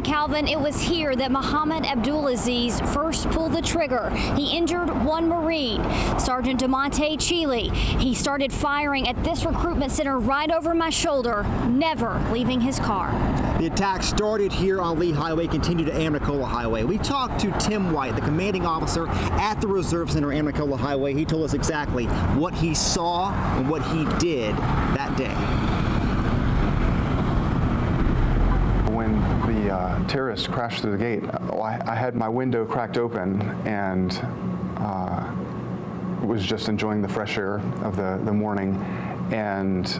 Calvin, it was here that Muhammad Abdulaziz first pulled the trigger. He injured one Marine, Sergeant DeMonte Chile. He started firing at this recruitment center right over my shoulder, never leaving his car. The attack started here on Lee Highway, continued to Amnicola Highway. We talked to Tim White, the commanding officer at the Reserve Center, Amnicola Highway. He told us exactly what he saw and what he did that day. When the terrorists crashed through the gate, I had my window cracked open and was just enjoying the fresh air of the morning, and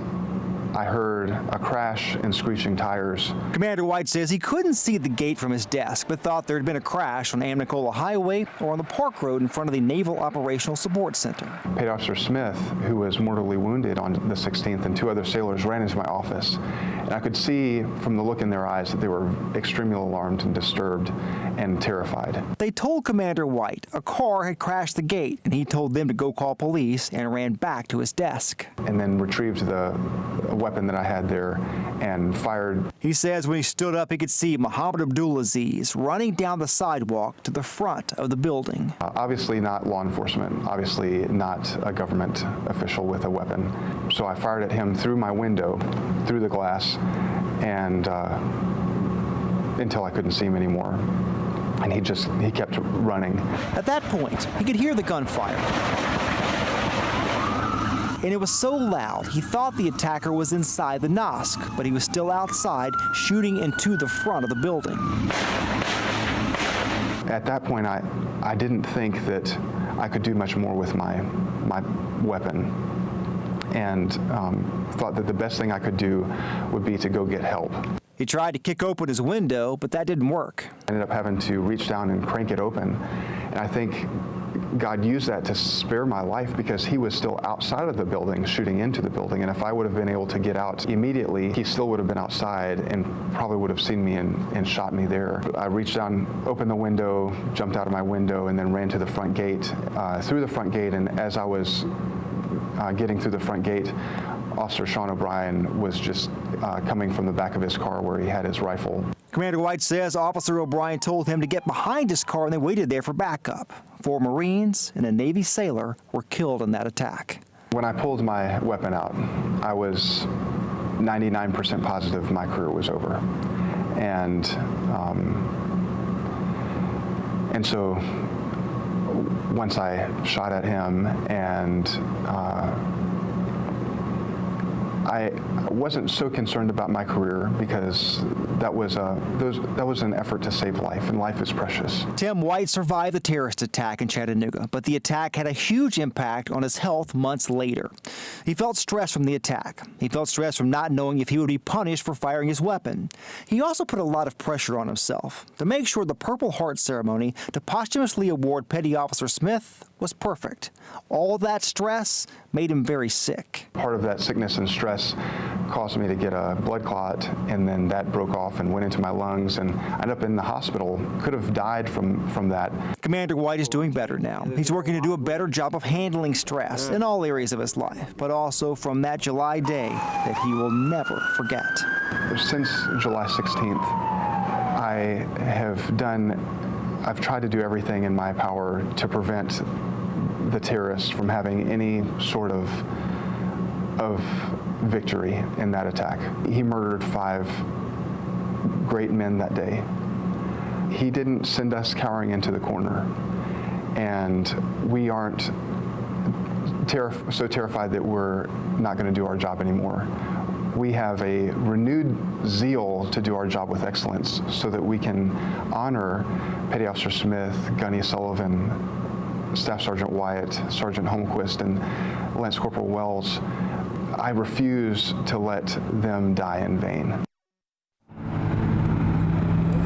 I heard a crash and screeching tires. Commander White says he couldn't see the gate from his desk, but thought there had been a crash on Amnicola Highway or on the Park Road in front of the Naval Operational Support Center. Petty Officer Smith, who was mortally wounded on the 16th, and two other sailors ran into my office. And I could see from the look in their eyes that they were extremely alarmed and disturbed and terrified. They told Commander White a car had crashed the gate, and he told them to go call police and ran back to his desk. And then retrieved the weapon that I had there and fired. He says when he stood up, he could see Muhammad Abdulaziz running down the sidewalk to the front of the building. Obviously not law enforcement, obviously not a government official with a weapon. So I fired at him through my window, through the glass, and until I couldn't see him anymore. And he kept running. At that point, he could hear the gunfire. And it was so loud, he thought the attacker was inside the NOSC, but he was still outside shooting into the front of the building. At that point, I didn't think that I could do much more with my weapon, and thought that the best thing I could do would be to go get help. He tried to kick open his window, but that didn't work. I ended up having to reach down and crank it open, and I think God used that to spare my life because he was still outside of the building shooting into the building, and if I would have been able to get out immediately, he still would have been outside and probably would have seen me and shot me there. I reached down, opened the window, jumped out of my window, and then ran to the front gate, through the front gate, and as I was getting through the front gate, Officer Sean O'Brien was just coming from the back of his car where he had his rifle. Commander White says Officer O'Brien told him to get behind his car and they waited there for backup. 4 Marines and a Navy sailor were killed in that attack. When I pulled my weapon out, I was 99% positive my career was over. And so once I shot at him, and I wasn't so concerned about my career because that was an effort to save life, and life is precious. Tim White survived the terrorist attack in Chattanooga, but the attack had a huge impact on his health months later. He felt stress from the attack. He felt stress from not knowing if he would be punished for firing his weapon. He also put a lot of pressure on himself to make sure the Purple Heart ceremony to posthumously award Petty Officer Smith was perfect. All that stress made him very sick. Part of that sickness and stress caused me to get a blood clot, and then that broke off and went into my lungs, and I ended up in the hospital. Could have died from that. Commander White is doing better now. He's working to do a better job of handling stress in all areas of his life, but also from that July day that he will never forget. Since July 16th, I've tried to do everything in my power to prevent the terrorists from having any sort of victory in that attack. He murdered 5 great men that day. He didn't send us cowering into the corner, and we aren't so terrified that we're not going to do our job anymore. We have a renewed zeal to do our job with excellence so that we can honor Petty Officer Smith, Gunny Sullivan, Staff Sergeant Wyatt, Sergeant Holmquist, and Lance Corporal Wells. I refuse to let them die in vain.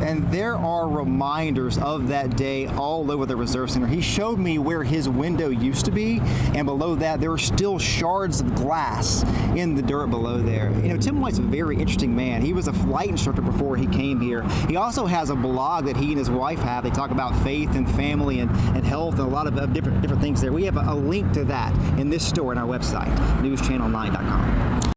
And there are reminders of that day all over the Reserve Center. He showed me where his window used to be, and below that there are still shards of glass in the dirt below there. You know, Tim White's a very interesting man. He was a flight instructor before he came here. He also has a blog that he and his wife have. They talk about faith and family and health and a lot of different things there. We have a link to that in this story on our website, newschannel9.com.